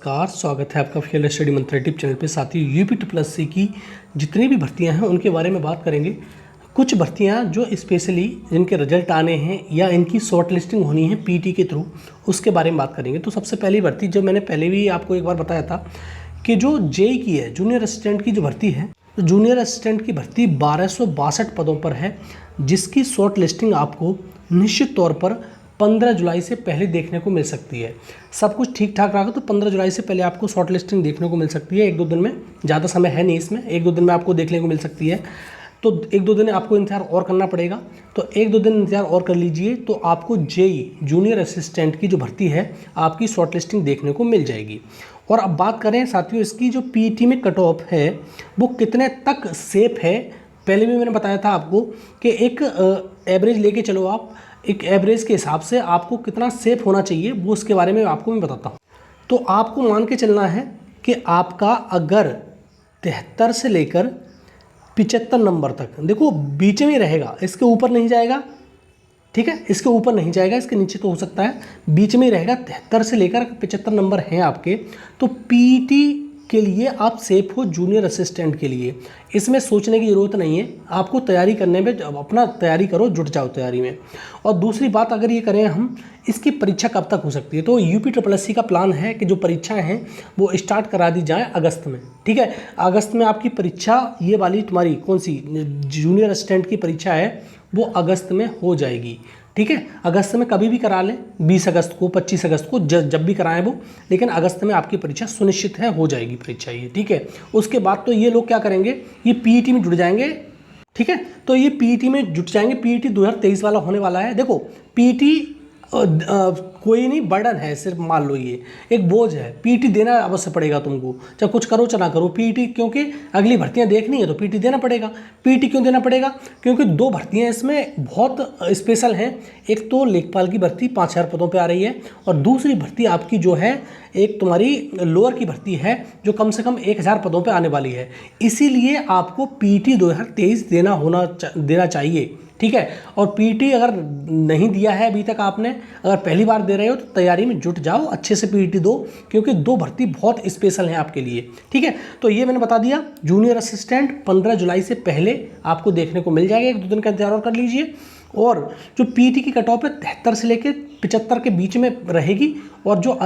नमस्कार, स्वागत है आपका फिजिकल स्टडी मंत्र यूट्यूब चैनल पे। साथियों, यूपी ट्रिपल सी की जितनी भी भर्तियां हैं उनके बारे में बात करेंगे। कुछ भर्तियां जो स्पेशली जिनके रिजल्ट आने हैं या इनकी शॉर्ट लिस्टिंग होनी है पीटी के थ्रू, उसके बारे में बात करेंगे। तो सबसे पहली भर्ती जो मैंने पहले भी आपको एक बार बताया था कि जो जेई की है, जूनियर असिस्टेंट की जो भर्ती है, तो जूनियर असिस्टेंट की भर्ती 1262 पदों पर है, जिसकी शॉर्ट लिस्टिंग आपको निश्चित तौर पर 15 जुलाई से पहले देखने को मिल सकती है। सब कुछ ठीक ठाक रहा तो 15 जुलाई से पहले आपको शॉर्ट लिस्टिंग देखने को मिल सकती है। एक दो दिन में, ज़्यादा समय है नहीं इसमें, एक दो दिन में आपको देखने को मिल सकती है। तो एक दो दिन आपको इंतजार और करना पड़ेगा, तो एक दो दिन इंतजार और कर लीजिए, तो आपको जेई जूनियर असिस्टेंट की जो भर्ती है आपकी शॉर्ट लिस्टिंग देखने को मिल जाएगी। और अब बात करें साथियों, इसकी जो पीटी में कट ऑफ है वो कितने तक सेफ है। पहले भी मैंने बताया था आपको कि एक एवरेज लेके चलो, आप एक एवरेज के हिसाब से आपको कितना सेफ होना चाहिए वो उसके बारे में आपको मैं बताता हूँ। तो आपको मान के चलना है कि आपका अगर 73 से लेकर 75 नंबर तक, देखो बीच में ही रहेगा, इसके ऊपर नहीं जाएगा, ठीक है, इसके ऊपर नहीं जाएगा, इसके नीचे तो हो सकता है, बीच में ही रहेगा। 73 से लेकर 75 नंबर हैं आपके, तो पीटी के लिए आप सेफ हो। जूनियर असिस्टेंट के लिए इसमें सोचने की ज़रूरत नहीं है, आपको तैयारी करने में अपना तैयारी करो, जुट जाओ तैयारी में। और दूसरी बात, अगर ये करें हम, इसकी परीक्षा कब तक हो सकती है, तो यूपी ट्रिपल एससी का प्लान है कि जो परीक्षाएं हैं वो स्टार्ट करा दी जाए अगस्त में, ठीक है। अगस्त में आपकी परीक्षा, ये वाली तुम्हारी कौन सी जूनियर असिस्टेंट की परीक्षा है वो अगस्त में हो जाएगी, ठीक है। अगस्त में कभी भी करा लें, 20 अगस्त को, 25 अगस्त को, जब भी कराएं वो, लेकिन अगस्त में आपकी परीक्षा सुनिश्चित है, हो जाएगी परीक्षा ये, ठीक है। उसके बाद तो ये लोग क्या करेंगे, ये पीईटी में जुड़ जाएंगे, ठीक है। तो ये पीईटी में जुट जाएंगे, पीईटी 2023 वाला होने वाला है। देखो पीईटी कोई नहीं बर्डन है, सिर्फ मान लो ये एक बोझ है, पीटी देना अवश्य पड़ेगा तुमको, चाहे कुछ करो चाहे ना करो पीटी, क्योंकि अगली भर्तियां देखनी है तो पीटी देना पड़ेगा। पीटी क्यों देना पड़ेगा, क्योंकि दो भर्तियां इसमें बहुत स्पेशल हैं। एक तो लेखपाल की भर्ती 5000 पदों पे आ रही है, और दूसरी भर्ती आपकी जो है एक तुम्हारी लोअर की भर्ती है जो कम से कम 1000 पदों पे आने वाली है। इसीलिए आपको पीटी 2023 देना चाहिए, ठीक है। और पीटी अगर नहीं दिया है अभी तक आपने, अगर पहली बार दे रहे हो तो तैयारी में जुट जाओ, अच्छे से पीटी दो, क्योंकि दो भर्ती बहुत स्पेशल हैं आपके लिए, ठीक है। तो ये मैंने बता दिया, जूनियर असिस्टेंट 15 जुलाई से पहले आपको देखने को मिल जाएगा, एक दो दिन का इंतजार और कर लीजिए। और जो पीटी की कट ऑफ है 73 से लेकर 75 के बीच में रहेगी, और जो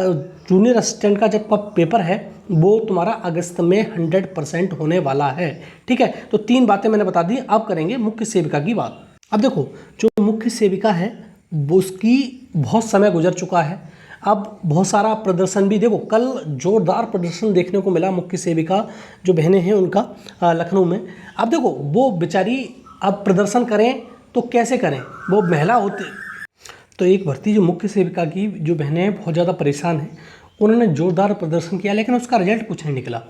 जूनियर असिस्टेंट का जब पेपर है वो तुम्हारा अगस्त में 100% होने वाला है, ठीक है। तो 3 बातें मैंने बता दी। अब करेंगे मुख्य सेविका की बात। अब देखो, जो मुख्य सेविका है वो उसकी बहुत समय गुजर चुका है, अब बहुत सारा प्रदर्शन भी, देखो कल जोरदार प्रदर्शन देखने को मिला मुख्य सेविका जो बहनें हैं उनका लखनऊ में। अब देखो वो बेचारी अब प्रदर्शन करें तो कैसे करें, वो महिला होती, तो एक भर्ती जो मुख्य सेविका की जो बहनें हैं बहुत ज़्यादा परेशान हैं, उन्होंने जोरदार प्रदर्शन किया, लेकिन उसका रिजल्ट कुछ नहीं निकला।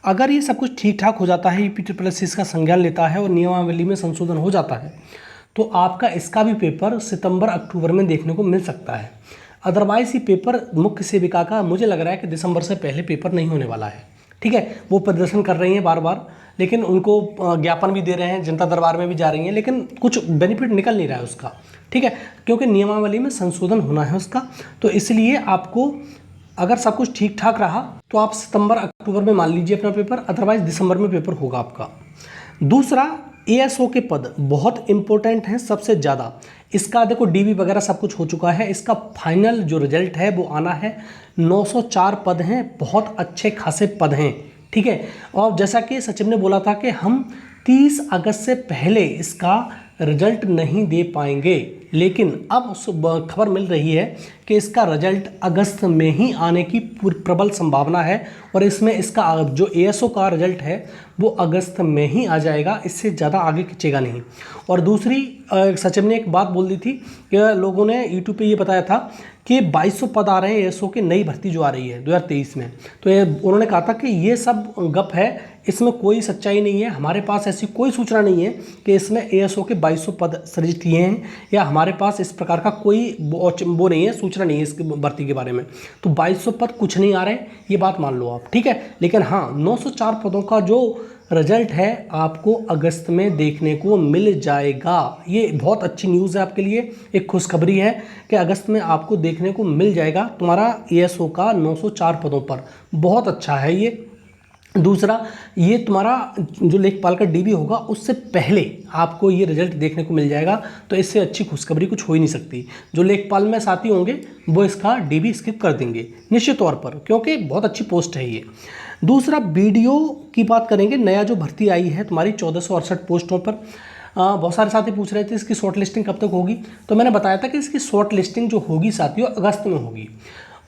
अगर ये सब कुछ ठीक ठाक हो जाता है, यूपी ट्रिपल एससी इसका संज्ञान लेता है और नियमावली में संशोधन हो जाता है, तो आपका इसका भी पेपर सितंबर अक्टूबर में देखने को मिल सकता है। अदरवाइज ये पेपर मुख्य सेविका का मुझे लग रहा है कि दिसंबर से पहले पेपर नहीं होने वाला है, ठीक है। वो प्रदर्शन कर रही हैं बार बार, लेकिन उनको ज्ञापन भी दे रहे हैं, जनता दरबार में भी जा रही हैं, लेकिन कुछ बेनिफिट निकल नहीं रहा है उसका, ठीक है, क्योंकि नियमावली में संशोधन होना है उसका। तो इसलिए आपको अगर सब कुछ ठीक ठाक रहा तो आप सितंबर अक्टूबर में मान लीजिए अपना पेपर, अदरवाइज दिसंबर में पेपर होगा आपका। दूसरा, एएसओ के पद बहुत इंपॉर्टेंट हैं सबसे ज़्यादा। इसका देखो डीवी वगैरह सब कुछ हो चुका है, इसका फाइनल जो रिजल्ट है वो आना है। 904 पद हैं, बहुत अच्छे खासे पद हैं, ठीक है। और जैसा कि सचिव ने बोला था कि हम 30 अगस्त से पहले इसका रिजल्ट नहीं दे पाएंगे, लेकिन अब खबर मिल रही है कि इसका रिजल्ट अगस्त में ही आने की प्रबल संभावना है, और इसमें इसका जो एएसओ का रिजल्ट है वो अगस्त में ही आ जाएगा, इससे ज़्यादा आगे खिंचेगा नहीं। और दूसरी, सचिव ने एक बात बोल दी थी कि लोगों ने यूट्यूब पे ये बताया था कि 2200 पद आ रहे हैं एएसओ की नई भर्ती जो आ रही है 2023 में, तो उन्होंने कहा था कि ये सब गप है, इसमें कोई सच्चाई नहीं है, हमारे पास ऐसी कोई सूचना नहीं है कि इसमें एएसओ के 2200 पद सृजित किए हैं, या हमारे पास इस प्रकार का कोई वो नहीं है, सूचना सोचना नहीं है इस भर्ती के बारे में। तो 2200 पद कुछ नहीं आ रहे, ये बात मान लो आप, ठीक है। लेकिन हाँ, 904 पदों का जो रिजल्ट है आपको अगस्त में देखने को मिल जाएगा। ये बहुत अच्छी न्यूज़ है आपके लिए, एक खुशखबरी है कि अगस्त में आपको देखने को मिल जाएगा तुम्हारा एएसओ का 904 पदों पर। बहुत अच्छा है ये। दूसरा, ये तुम्हारा जो लेखपाल का डीबी होगा उससे पहले आपको ये रिजल्ट देखने को मिल जाएगा। तो इससे अच्छी खुशखबरी कुछ हो ही नहीं सकती। जो लेखपाल में साथी होंगे वो इसका डीबी स्किप कर देंगे निश्चित तौर पर, क्योंकि बहुत अच्छी पोस्ट है ये। दूसरा, बीडीओ की बात करेंगे। नया जो भर्ती आई है तुम्हारी 1468 पोस्टों पर, बहुत सारे साथी पूछ रहे थे इसकी शॉर्ट लिस्टिंग कब तक होगी। तो मैंने बताया था कि इसकी शॉर्ट लिस्टिंग जो होगी साथियों अगस्त में होगी।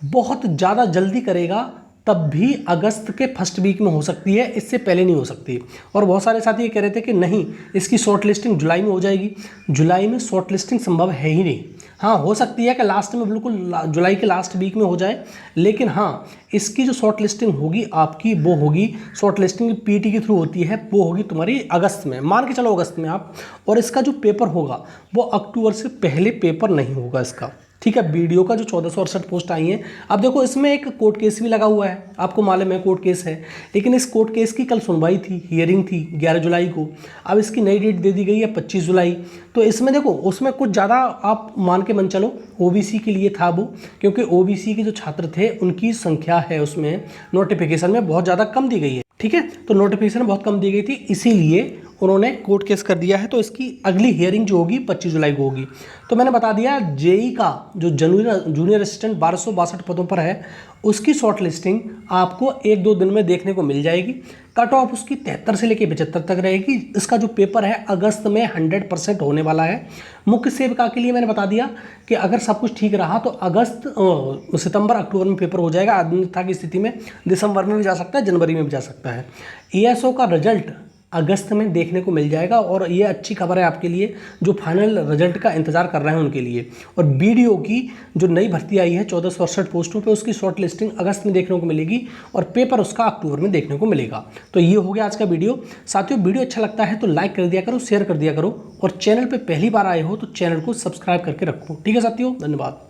बहुत ज़्यादा जल्दी करेगा तब भी अगस्त के फर्स्ट वीक में हो सकती है, इससे पहले नहीं हो सकती। और बहुत सारे साथी ये कह रहे थे कि नहीं, इसकी शॉर्ट लिस्टिंग जुलाई में हो जाएगी। जुलाई में शॉर्ट लिस्टिंग संभव है ही नहीं। हाँ, हो सकती है कि लास्ट में, बिल्कुल जुलाई के लास्ट वीक में हो जाए, लेकिन हाँ, इसकी जो शॉर्ट लिस्टिंग होगी आपकी वो होगी, शॉर्ट लिस्टिंग पीटी के थ्रू होती है, वो होगी तुम्हारी अगस्त में, मान के चलो अगस्त में आप। और इसका जो पेपर होगा वो अक्टूबर से पहले पेपर नहीं होगा इसका, ठीक है। बीडीओ का जो 1468 पोस्ट आई हैं, अब देखो इसमें एक कोर्ट केस भी लगा हुआ है, आपको मालूम है कोर्ट केस है। लेकिन इस कोर्ट केस की कल सुनवाई थी, हियरिंग थी 11 जुलाई को। अब इसकी नई डेट दे दी गई है 25 जुलाई। तो इसमें देखो, उसमें कुछ ज़्यादा आप मान के मन चलो ओबीसी के लिए था वो, क्योंकि ओबीसी के जो छात्र थे उनकी संख्या है उसमें नोटिफिकेशन में बहुत ज़्यादा कम दी गई है, ठीक है। तो नोटिफिकेशन बहुत कम दी गई थी, इसीलिए उन्होंने कोर्ट केस कर दिया है। तो इसकी अगली हियरिंग जो होगी 25 जुलाई को होगी। तो मैंने बता दिया, जेई का जो जूनियर असिस्टेंट 1262 पदों पर है, उसकी शॉर्ट लिस्टिंग आपको 1-2 दिन में देखने को मिल जाएगी। कट ऑफ उसकी 73 से लेकर 75 तक रहेगी। इसका जो पेपर है अगस्त में 100% होने वाला है। मुख्य सेविका के लिए मैंने बता दिया कि अगर सब कुछ ठीक रहा तो सितंबर अक्टूबर में पेपर हो जाएगा। अन्यथा की स्थिति में दिसंबर में भी जा सकता है, जनवरी में भी जा सकता है। एएसओ का रिजल्ट अगस्त में देखने को मिल जाएगा, और ये अच्छी खबर है आपके लिए जो फाइनल रिजल्ट का इंतजार कर रहे हैं उनके लिए। और बीडीओ की जो नई भर्ती आई है 1468 पोस्टों पे, उसकी शॉर्ट लिस्टिंग अगस्त में देखने को मिलेगी और पेपर उसका अक्टूबर में देखने को मिलेगा। तो ये हो गया आज का वीडियो। साथियों, वीडियो अच्छा लगता है तो लाइक कर दिया करो, शेयर कर दिया करो, और चैनल पर पहली बार आए हो तो चैनल को सब्सक्राइब करके रखो, ठीक है साथियों। धन्यवाद।